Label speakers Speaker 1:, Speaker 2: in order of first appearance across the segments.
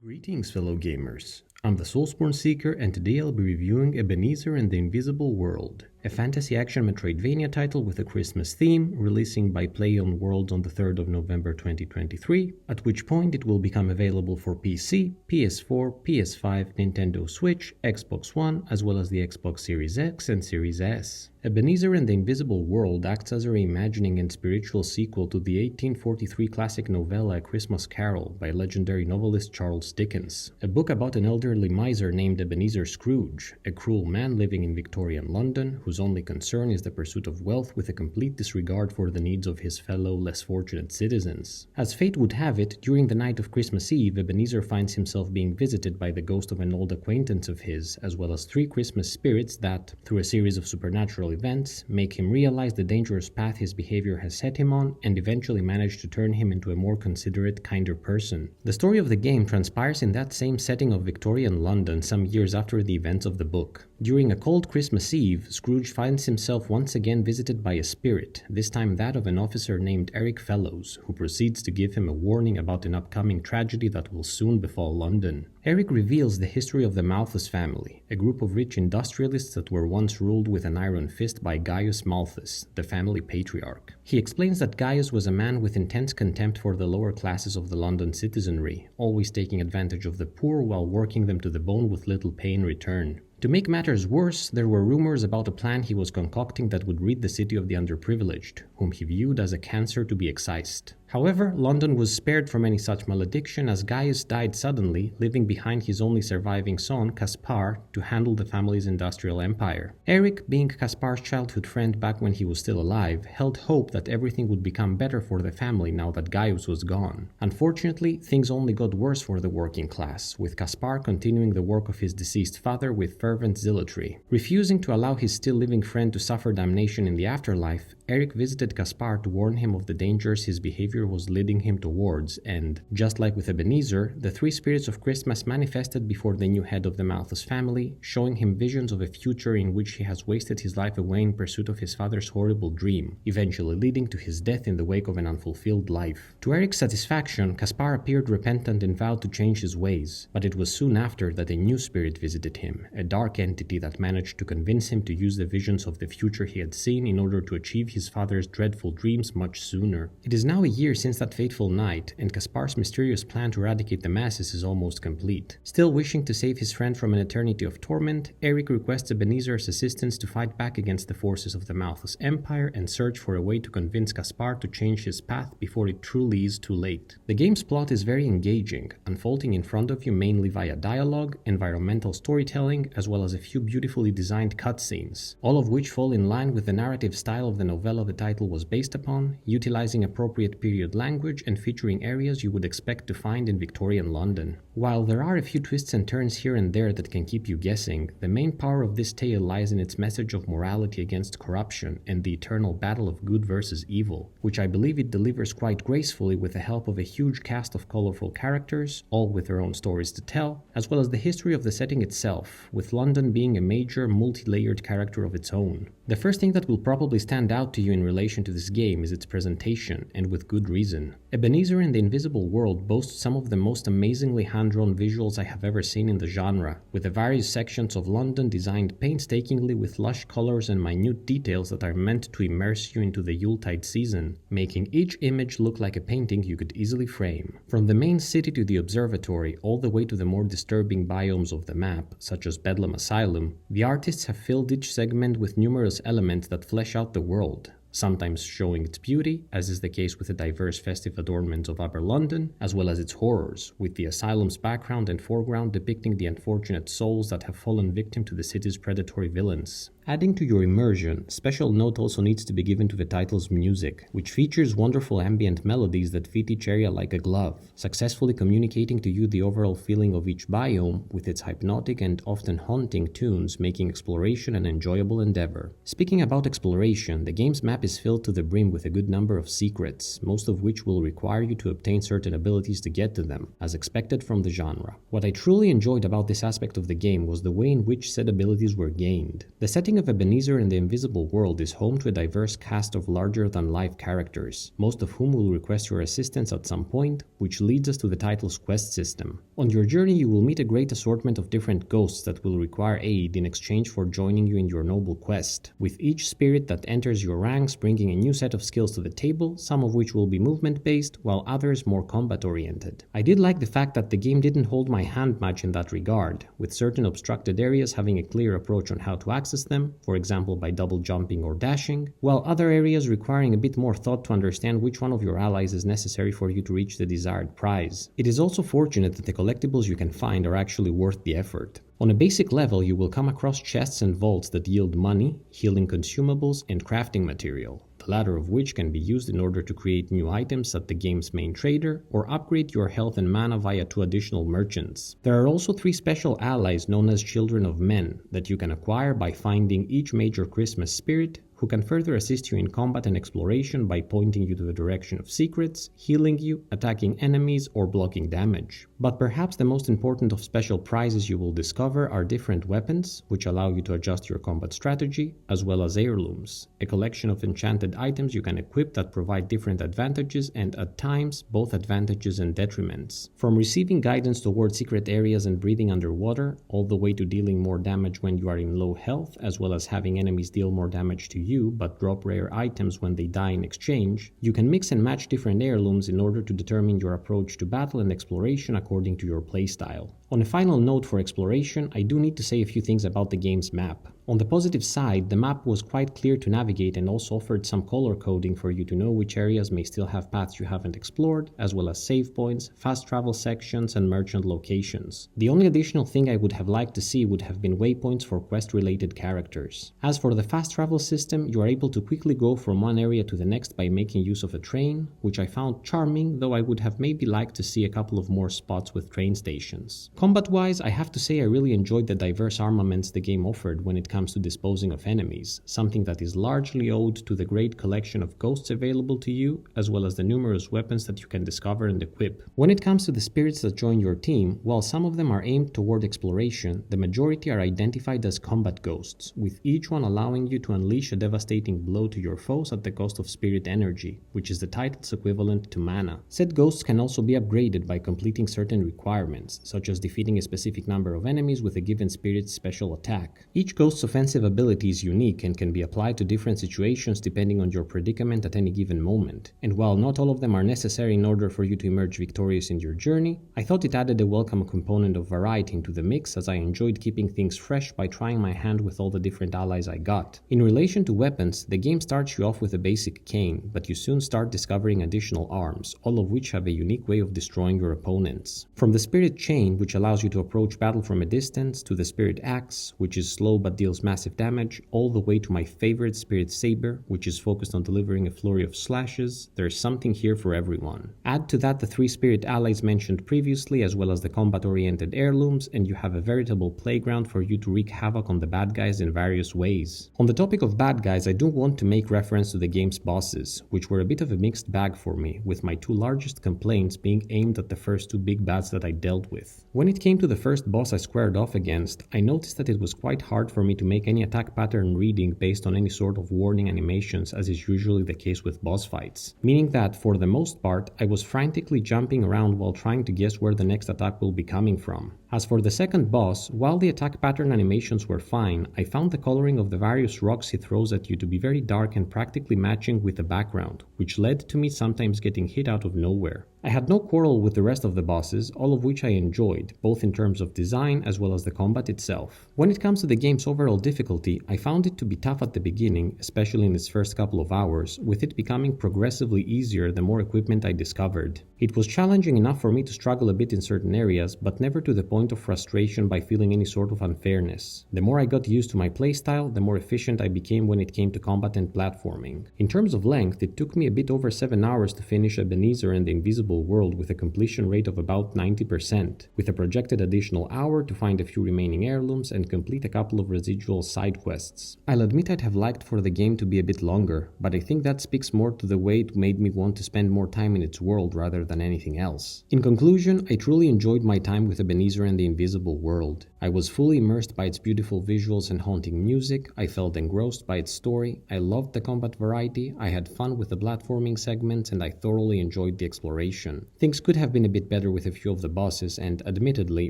Speaker 1: Greetings, fellow gamers. I'm the Soulsborne Seeker, and today I'll be reviewing Ebenezer and the Invisible World, a fantasy action Metroidvania title with a Christmas theme, releasing by Play on Worlds on the 3rd of November 2023, at which point it will become available for PC, PS4, PS5, Nintendo Switch, Xbox One, as well as the Xbox Series X and Series S. Ebenezer and the Invisible World acts as a reimagining and spiritual sequel to the 1843 classic novella A Christmas Carol by legendary novelist Charles Dickens, a book about an elderly miser named Ebenezer Scrooge, a cruel man living in Victorian London whose only concern is the pursuit of wealth with a complete disregard for the needs of his fellow less fortunate citizens. As fate would have it, during the night of Christmas Eve, Ebenezer finds himself being visited by the ghost of an old acquaintance of his, as well as three Christmas spirits that, through a series of supernatural events, make him realize the dangerous path his behavior has set him on and eventually manage to turn him into a more considerate, kinder person. The story of the game transpires in that same setting of Victorian London some years after the events of the book. During a cold Christmas Eve, Scrooge finds himself once again visited by a spirit, this time that of an officer named Eric Fellows, who proceeds to give him a warning about an upcoming tragedy that will soon befall London. Eric reveals the history of the Malthus family, a group of rich industrialists that were once ruled with an iron fist by Gaius Malthus, the family patriarch. He explains that Gaius was a man with intense contempt for the lower classes of the London citizenry, always taking advantage of the poor while working them to the bone with little pay in return. To make matters worse, there were rumors about a plan he was concocting that would rid the city of the underprivileged, whom he viewed as a cancer to be excised. However, London was spared from any such malediction as Gaius died suddenly, leaving behind his only surviving son, Caspar, to handle the family's industrial empire. Eric, being Caspar's childhood friend back when he was still alive, held hope that everything would become better for the family now that Gaius was gone. Unfortunately, things only got worse for the working class, with Caspar continuing the work of his deceased father with fervent zealotry. Refusing to allow his still living friend to suffer damnation in the afterlife, Eric visited Caspar to warn him of the dangers his behavior was leading him towards, and, just like with Ebenezer, the three spirits of Christmas manifested before the new head of the Malthus family, showing him visions of a future in which he has wasted his life away in pursuit of his father's horrible dream, eventually leading to his death in the wake of an unfulfilled life. To Eric's satisfaction, Caspar appeared repentant and vowed to change his ways, but it was soon after that a new spirit visited him, a dark entity that managed to convince him to use the visions of the future he had seen in order to achieve his father's dreadful dreams much sooner. It is now a year since that fateful night, and Caspar's mysterious plan to eradicate the masses is almost complete. Still wishing to save his friend from an eternity of torment, Eric requests Ebenezer's assistance to fight back against the forces of the Malthus Empire and search for a way to convince Caspar to change his path before it truly is too late. The game's plot is very engaging, unfolding in front of you mainly via dialogue, environmental storytelling, as well as a few beautifully designed cutscenes, all of which fall in line with the narrative style of the novella the title was based upon, utilizing appropriate period language and featuring areas you would expect to find in Victorian London. While there are a few twists and turns here and there that can keep you guessing, the main power of this tale lies in its message of morality against corruption and the eternal battle of good versus evil, which I believe it delivers quite gracefully with the help of a huge cast of colorful characters, all with their own stories to tell, as well as the history of the setting itself, with London being a major multi-layered character of its own. The first thing that will probably stand out to you in relation to this game is its presentation, and with good reason. Ebenezer and the Invisible World boasts some of the most amazingly hand-drawn visuals I have ever seen in the genre, with the various sections of London designed painstakingly with lush colors and minute details that are meant to immerse you into the Yuletide season, making each image look like a painting you could easily frame. From the main city to the observatory, all the way to the more disturbing biomes of the map, such as Bedlam Asylum, the artists have filled each segment with numerous elements that flesh out the world, sometimes showing its beauty, as is the case with the diverse festive adornments of Upper London, as well as its horrors, with the asylum's background and foreground depicting the unfortunate souls that have fallen victim to the city's predatory villains. Adding to your immersion, special note also needs to be given to the title's music, which features wonderful ambient melodies that fit each area like a glove, successfully communicating to you the overall feeling of each biome, with its hypnotic and often haunting tunes making exploration an enjoyable endeavor. Speaking about exploration, the game's map is filled to the brim with a good number of secrets, most of which will require you to obtain certain abilities to get to them, as expected from the genre. What I truly enjoyed about this aspect of the game was the way in which said abilities were gained. The setting of Ebenezer and the Invisible World is home to a diverse cast of larger-than-life characters, most of whom will request your assistance at some point, which leads us to the title's quest system. On your journey, you will meet a great assortment of different ghosts that will require aid in exchange for joining you in your noble quest, with each spirit that enters your ranks bringing a new set of skills to the table, some of which will be movement-based, while others more combat-oriented. I did like the fact that the game didn't hold my hand much in that regard, with certain obstructed areas having a clear approach on how to access them, for example by double jumping or dashing, while other areas requiring a bit more thought to understand which one of your allies is necessary for you to reach the desired prize. It is also fortunate that the collectibles you can find are actually worth the effort. On a basic level, you will come across chests and vaults that yield money, healing consumables, and crafting material, the latter of which can be used in order to create new items at the game's main trader, or upgrade your health and mana via 2 additional merchants. There are also 3 special allies known as Children of Men that you can acquire by finding each major Christmas spirit, who can further assist you in combat and exploration by pointing you to the direction of secrets, healing you, attacking enemies, or blocking damage. But perhaps the most important of special prizes you will discover are different weapons, which allow you to adjust your combat strategy, as well as heirlooms, a collection of enchanted items you can equip that provide different advantages and, at times, both advantages and detriments. From receiving guidance towards secret areas and breathing underwater, all the way to dealing more damage when you are in low health, as well as having enemies deal more damage to you but drop rare items when they die in exchange, you can mix and match different heirlooms in order to determine your approach to battle and exploration according to your playstyle. On a final note for exploration, I do need to say a few things about the game's map. On the positive side, the map was quite clear to navigate and also offered some color coding for you to know which areas may still have paths you haven't explored, as well as save points, fast travel sections, and merchant locations. The only additional thing I would have liked to see would have been waypoints for quest-related characters. As for the fast travel system, you are able to quickly go from one area to the next by making use of a train, which I found charming, though I would have maybe liked to see a couple of more spots with train stations. Combat-wise, I have to say I really enjoyed the diverse armaments the game offered when it comes to disposing of enemies, something that is largely owed to the great collection of ghosts available to you, as well as the numerous weapons that you can discover and equip. When it comes to the spirits that join your team, while some of them are aimed toward exploration, the majority are identified as combat ghosts, with each one allowing you to unleash a devastating blow to your foes at the cost of spirit energy, which is the title's equivalent to mana. Said ghosts can also be upgraded by completing certain requirements, such as defeating a specific number of enemies with a given spirit's special attack. Each ghost's offensive ability is unique and can be applied to different situations depending on your predicament at any given moment, and while not all of them are necessary in order for you to emerge victorious in your journey, I thought it added a welcome component of variety into the mix, as I enjoyed keeping things fresh by trying my hand with all the different allies I got. In relation to weapons, the game starts you off with a basic cane, but you soon start discovering additional arms, all of which have a unique way of destroying your opponents. From the spirit chain, which allows you to approach battle from a distance, to the spirit axe, which is slow but deals massive damage, all the way to my favorite spirit saber, which is focused on delivering a flurry of slashes, there's something here for everyone. Add to that the 3 spirit allies mentioned previously, as well as the combat-oriented heirlooms, and you have a veritable playground for you to wreak havoc on the bad guys in various ways. On the topic of bad guys, I do want to make reference to the game's bosses, which were a bit of a mixed bag for me, with my 2 largest complaints being aimed at the first 2 big bads that I dealt with. When it came to the first boss I squared off against, I noticed that it was quite hard for me to make any attack pattern reading based on any sort of warning animations, as is usually the case with boss fights, meaning that for the most part I was frantically jumping around while trying to guess where the next attack will be coming from. As for the second boss, while the attack pattern animations were fine, I found the coloring of the various rocks he throws at you to be very dark and practically matching with the background, which led to me sometimes getting hit out of nowhere. I had no quarrel with the rest of the bosses, all of which I enjoyed, both in terms of design as well as the combat itself. When it comes to the game's overall difficulty, I found it to be tough at the beginning, especially in its first couple of hours, with it becoming progressively easier the more equipment I discovered. It was challenging enough for me to struggle a bit in certain areas, but never to the point of frustration by feeling any sort of unfairness. The more I got used to my playstyle, the more efficient I became when it came to combat and platforming. In terms of length, it took me a bit over 7 hours to finish Ebenezer and the Invisible Invisible World with a completion rate of about 90%, with a projected additional hour to find a few remaining heirlooms and complete a couple of residual side quests. I'll admit I'd have liked for the game to be a bit longer, but I think that speaks more to the way it made me want to spend more time in its world rather than anything else. In conclusion, I truly enjoyed my time with Ebenezer and the Invisible World. I was fully immersed by its beautiful visuals and haunting music, I felt engrossed by its story, I loved the combat variety, I had fun with the platforming segments, and I thoroughly enjoyed the exploration. Things could have been a bit better with a few of the bosses, and admittedly,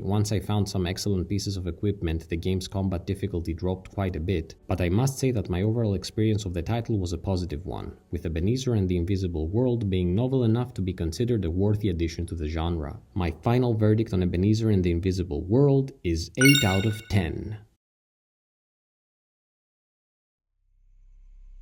Speaker 1: once I found some excellent pieces of equipment, the game's combat difficulty dropped quite a bit, but I must say that my overall experience of the title was a positive one, with Ebenezer and the Invisible World being novel enough to be considered a worthy addition to the genre. My final verdict on Ebenezer and the Invisible World is 8 out of 10.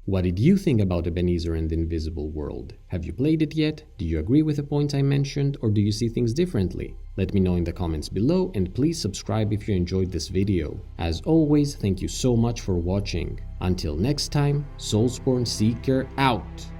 Speaker 1: What did you think about Ebenezer and the Invisible World? Have you played it yet? Do you agree with the points I mentioned, or do you see things differently? Let me know in the comments below, and please subscribe if you enjoyed this video. As always, thank you so much for watching. Until next time, Soulsborne Seeker out!